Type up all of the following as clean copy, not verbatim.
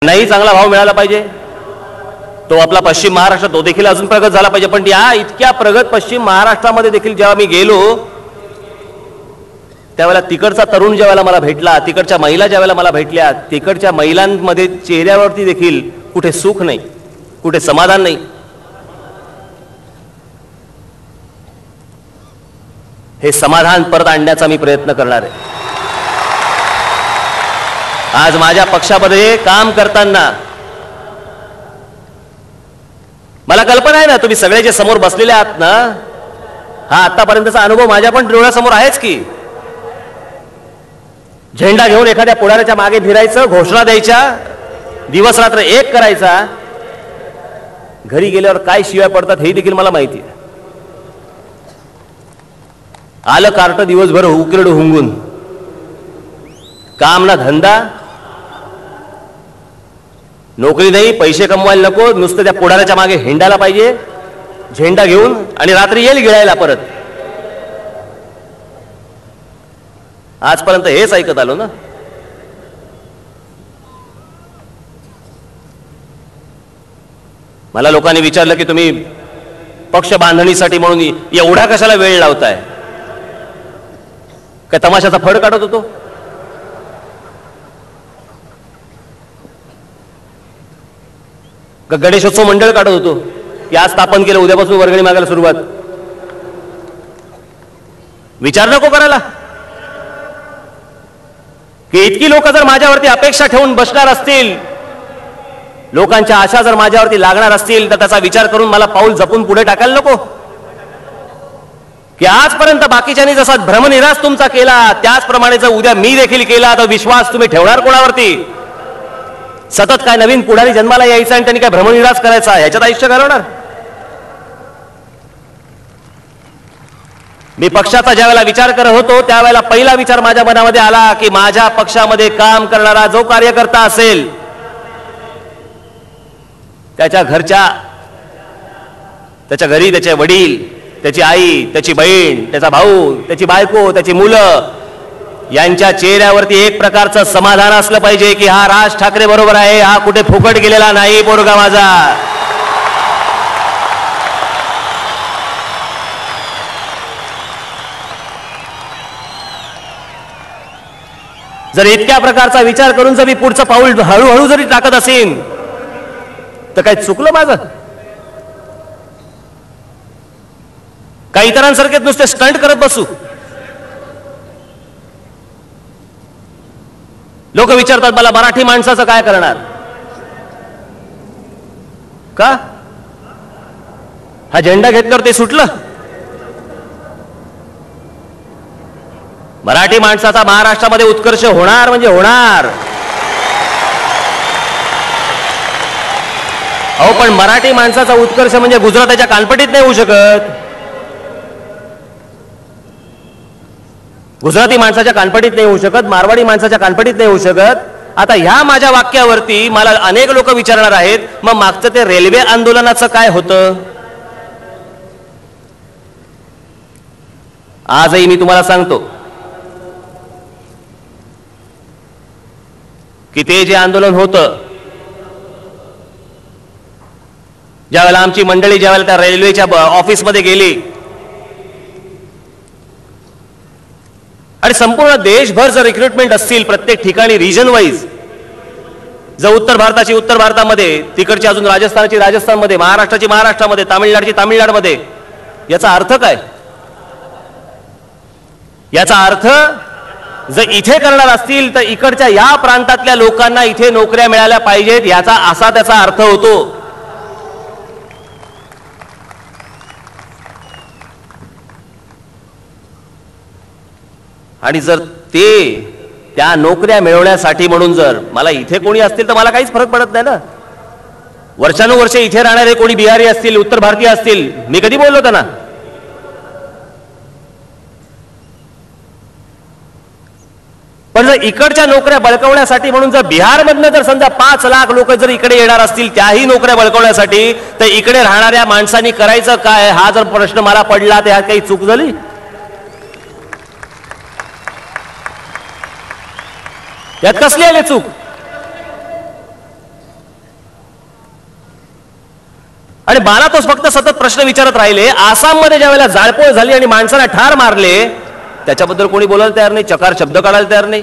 नाही चांगला भाव मिळाला पाहिजे, तो आपला पश्चिम महाराष्ट्र तो देखील अजून प्रगत झाला पाहिजे. पण या इतक्या प्रगत पश्चिम महाराष्ट्रामध्ये देखील जेव्हा मी गेलो त्यावेळेला तिकडचा तरुण ज्यावेळेला मला भेटला, तिकडच्या महिला ज्यावेळेला मला भेटल्या, तिकडच्या महिलांमध्ये चेहऱ्यावरती देखील कुठे सुख नाही, कुठे समाधान नाही. हे समाधान परत आणण्याचा मी प्रयत्न करणार आहे. आज माझ्या पक्षामध्ये काम करताना मला कल्पना आहे ना, तुम्ही सगळे जे समोर बसलेले आहात ना, हा आतापर्यंतचा अनुभव माझ्या पण डोळ्यासमोर आहेच की. झेंडा घेऊन एखाद्या पुढाऱ्याच्या मागे फिरायचं, घोषणा द्यायच्या, दिवस रात्र एक करायचा, घरी गेल्यावर काय शिव्या पडतात हे देखील मला माहिती आहे. आलं कार्ट दिवसभर उकिरड हुंगून, काम ना धंदा, नोकरी नाही, पैसे कमवायला नको, नुसतं त्या पुढाऱ्याच्या मागे हिंडायला पाहिजे झेंडा घेऊन, आणि रात्री येईल गिळायला परत. आजपर्यंत हेच ऐकत आलो ना. मला लोकांनी विचारलं की तुम्ही पक्ष बांधणीसाठी म्हणून एवढा कशाला वेळ लावताय, काय तमाशाचा फड काढत होतो? का गणेशोत्सव मंडळ काढत होतो की आज स्थापन केलं उद्यापासून वर्गणी मागायला सुरुवात? विचार नको करायला की इतकी लोक जर माझ्यावरती अपेक्षा ठेवून बसणार असतील, लोकांच्या आशा जर माझ्यावरती लागणार असतील, तर त्याचा विचार करून मला पाऊल जपून पुढे टाकायला नको की आजपर्यंत बाकीच्यांनी जसा भ्रमनिरास तुमचा केला त्याचप्रमाणे जर उद्या मी देखील केला तर विश्वास तुम्ही ठेवणार कोणावरती? सतत काय नवीन पुढारी जन्माला यायचा आणि त्यांनी काय भ्रमनिरास करायचा, ह्याच्यात आयुष्य घालवणार? मी पक्षाचा ज्यावेळेला विचार करत होतो त्यावेळेला पहिला विचार माझ्या मनामध्ये आला की माझ्या पक्षामध्ये काम करणारा जो कार्यकर्ता असेल त्याच्या घरच्या, त्याच्या घरी त्याचे वडील, त्याची आई, त्याची बहीण, त्याचा भाऊ, त्याची बायको, त्याची मुलं यांच्या चेहऱ्यावरती एक प्रकारचं समाधान असलं पाहिजे की हा राज ठाकरे बरोबर आहे, हा कुठे फुकट गेलेला नाही पोरगा माझा. जर इतक्या प्रकारचा विचार करून जर मी पुढचं पाऊल हळूहळू जरी टाकत असेन तर काय चुकलं माझं? काही इतरांसारखे नुसते स्टंट करत बसू? लोक विचारतात मला मराठी माणसाचं काय करणार का? हा झेंडा घेतल्यावर ते सुटलं? मराठी माणसाचा महाराष्ट्रामध्ये उत्कर्ष होणार म्हणजे होणार. अहो पण मराठी माणसाचा उत्कर्ष म्हणजे गुजराताच्या कानपटीत नाही होऊ शकत, गुजराती माणसाच्या कानपटीत नाही होऊ शकत, मारवाडी माणसाच्या कानपटीत नाही होऊ शकत. आता ह्या माझ्या वाक्यावरती मला अनेक लोक विचारणार आहेत, मग मागचं ते रेल्वे आंदोलनाचं काय होतं? आजही मी तुम्हाला सांगतो की ते जे आंदोलन होतं, ज्यावेळेला आमची मंडळी ज्यावेळेला त्या रेल्वेच्या ऑफिसमध्ये गेली आणि संपूर्ण देशभर जर रिक्रुटमेंट असतील प्रत्येक ठिकाणी रिजन वाईज, जर उत्तर भारताची उत्तर भारतामध्ये, तिकडची अजून राजस्थानची राजस्थानमध्ये, महाराष्ट्राची महाराष्ट्रामध्ये, तामिळनाडूची तामिळनाडूमध्ये, याचा अर्थ काय? याचा अर्थ जर इथे करणार असतील तर इकडच्या या प्रांतातल्या लोकांना इथे नोकऱ्या मिळाल्या पाहिजेत, याचा असा त्याचा अर्थ होतो. आणि जर त्या नोकऱ्या मिळवण्यासाठी म्हणून जर मला इथे कोणी असतील तर मला काहीच फरक पडत नाही ना. वर्षानुवर्षे इथे राहणारे कोणी बिहारी असतील, उत्तर भारतीय असतील, मी कधी बोललो त्यांना? पण जर इकडच्या नोकऱ्या बळकवण्यासाठी म्हणून जर बिहारमधनं जर समजा 5 लाख लोक जर इकडे येणार असतील त्याही नोकऱ्या बळकवण्यासाठी, तर इकडे राहणाऱ्या माणसांनी करायचं काय, हा जर प्रश्न मला पडला तर ह्यात काही चूक झाली? यात कसली आली चूक? आणि मला तोच फक्त सतत प्रश्न विचारत राहिले. आसाममध्ये ज्या वेळेला जाळपोळ झाली आणि माणसाला ठार मारले त्याच्याबद्दल कोणी बोलायला तयार नाही, चकार शब्द काढायला तयार नाही.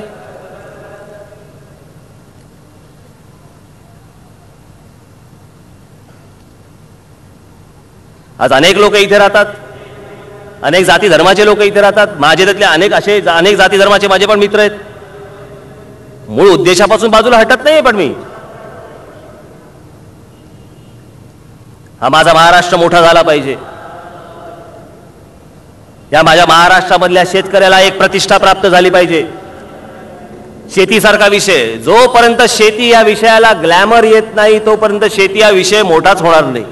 आज अनेक लोक इथे राहतात, अनेक जाती धर्माचे लोक इथे राहतात. माझे त्यातले अनेक जाती धर्माचे माझे पण मित्र आहेत. मूळ उद्देशापासून बाजूला हटत नाही. पण मी हा माझा महाराष्ट्र मोठा झाला पाहिजे. या माझ्या महाराष्ट्रामधल्या शेतकऱ्याला एक प्रतिष्ठा प्राप्त झाली पाहिजे. शेतीसारखा विषय, जोपर्यंत शेती या विषयाला ग्लॅमर येत नाही तोपर्यंत शेती हा विषय मोठाच होणार नाही.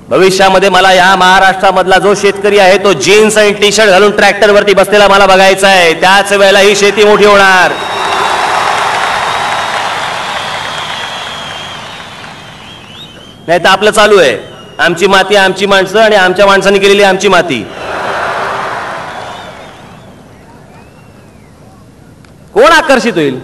भविष्यामध्ये मला या महाराष्ट्रामधला जो शेतकरी आहे तो जीन्स आणि टी शर्ट घालून ट्रॅक्टरवरती बसलेला मला बघायचा आहे. त्याच वेळेला ही शेती मोठी होणार. नाही तर आपलं चालू आहे आमची माती आमची माणसं आणि आमच्या माणसांनी केलेली आमची माती. कोण आकर्षित होईल?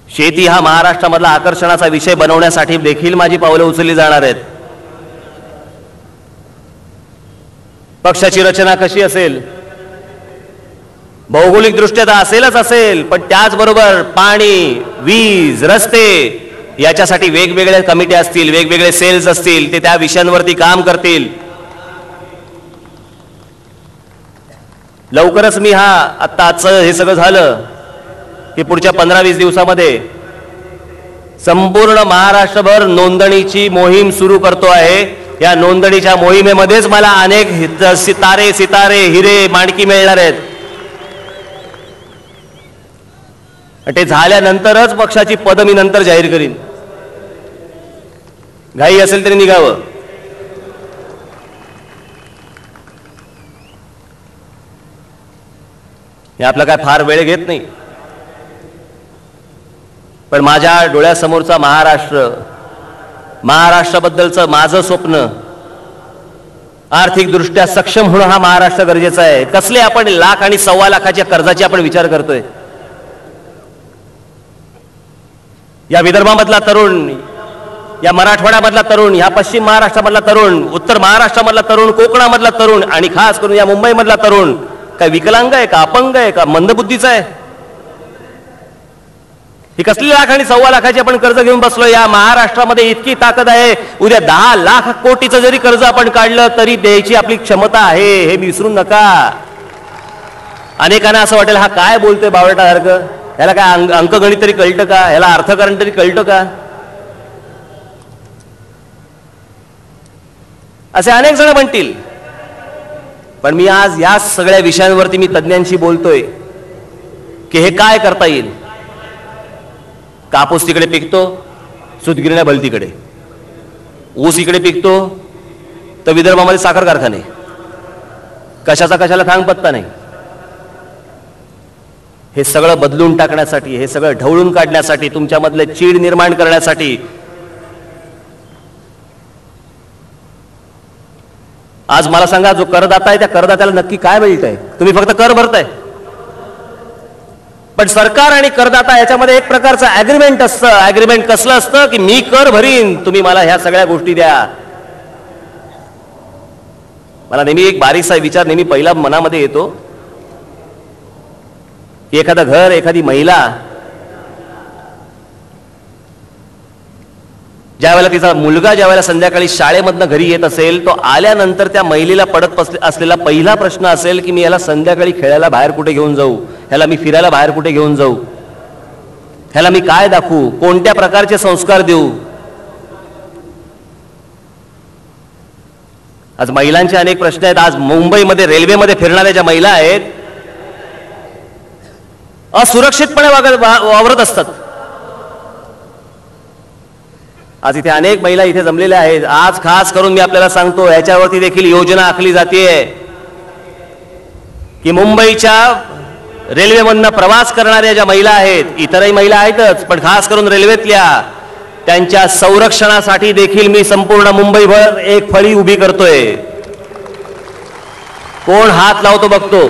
शेती हा महाराष्ट्रामधला आकर्षणाचा विषय बनवण्यासाठी देखील माझी पावले उचलली जाणार आहेत. पक्षाची रचना कशी असेल? भौगोलिक दृष्ट्या तर असेलच असेल, पण त्याचबरोबर पाणी, वीज, रस्ते याच्यासाठी वेगवेगळ्या कमिटी असतील, वेगवेगळे सेल्स असतील, ते त्या विषयांवरती काम करतील. लवकरच मी आजचं हे सगळं झालं की पुढच्या 15-20 दिवसामध्ये संपूर्ण महाराष्ट्रभर नोंदणीची मोहीम सुरू करतो आहे. या नोंदणीच्या मोहिमेमध्येच मला अनेक सितारे, हिरे, माणकी मिळणार आहेत. ते झाल्यानंतरच पक्षाची पद मी नंतर जाहीर करीन. घाई असेल तरी निघावं. हे आपला काय फार वेळ घेत नाही, पण माझ्या डोळ्यासमोरचा महाराष्ट्राबद्दलचं माझं स्वप्न, आर्थिक दृष्ट्या सक्षम होणं हा महाराष्ट्र गरजेचा आहे. कसले आपण लाख आणि 1.25 लाखाच्या कर्जाची आपण विचार करतोय? या विदर्भामधला तरुण, या मराठवाड्यामधला तरुण, या पश्चिम महाराष्ट्रामधला तरुण, उत्तर महाराष्ट्रामधला तरुण, कोकणामधला तरुण आणि खास करून या मुंबईमधला तरुण काय विकलांग आहे का, अपंग आहे का, मंदबुद्धीचा आहे? ही कसली लाख आणि 1.25 लाखाची आपण कर्ज घेऊन बसलो? या महाराष्ट्रामध्ये इतकी ताकद आहे, उद्या 10 लाख कोटीचं जरी कर्ज आपण काढलं तरी द्यायची आपली क्षमता आहे, हे विसरू नका. अनेकांना असं वाटेल हा काय बोलतोय बावळटासारखं, ह्याला काय अंकगणित तरी कळतं का, ह्याला अर्थकारण तरी कळतं का? असे अनेक जण म्हणतील. पण मी आज या सगळ्या विषयांवरती मी तज्ञांशी बोलतोय की हे काय करता येईल. कापूस तिकडे पिकतो, सूतगिरण्या भलतीकडे, ऊस इकडे पिकतो तर विदर्भामध्ये साखर कारखाने, कशाचा कशाला थांग पत्ता नाही. हे सगळं बदलून टाकण्यासाठी, हे सगळं ढवळून काढण्यासाठी, तुमच्यामधले चीड निर्माण करण्यासाठी आज मला सांगा, जो करदाता आहे त्या करदात्याला नक्की काय मिळतंय? तुम्ही फक्त कर भरताय, पण सरकार आणि करदाता याच्यामध्ये एक प्रकारचं ऍग्रीमेंट असतं. ऍग्रीमेंट कसलं असतं की मी कर भरीन, तुम्ही मला ह्या सगळ्या गोष्टी द्या. मला नेहमी एक बारीकसा विचार नेहमी पहिला मनामध्ये येतो की एखादं घर, एखादी महिला ज्यावेळेला तिचा मुलगा ज्यावेळेला संध्याकाळी शाळेमधनं घरी येत असेल, तो आल्यानंतर त्या महिलेला पडत असलेला पहिला प्रश्न असेल की मी याला संध्याकाळी खेळायला बाहेर कुठे घेऊन जाऊ, ह्याला मी फिरायला बाहेर कुठे घेऊन जाऊ, ह्याला मी काय दाखवू, कोणत्या प्रकारचे संस्कार देऊ. आज महिलांचे अनेक प्रश्न आहेत. आज मुंबईमध्ये रेल्वेमध्ये फिरणाऱ्या ज्या महिला आहेत असुरक्षितपणे वावरत असतात. आज इथे अनेक महिला इथे जमलेल्या आहेत. आज खास करून मी आपल्याला सांगतो, याच्यावरती देखील योजना आखली जाते की मुंबईच्या रेल्वेमधनं प्रवास करणाऱ्या ज्या महिला आहेत, इतरही महिला आहेतच, पण खास करून रेल्वेतल्या, त्यांच्या संरक्षणासाठी देखील मी संपूर्ण मुंबईभर एक फळी उभी करतोय. कोण हात लावतो बघतो.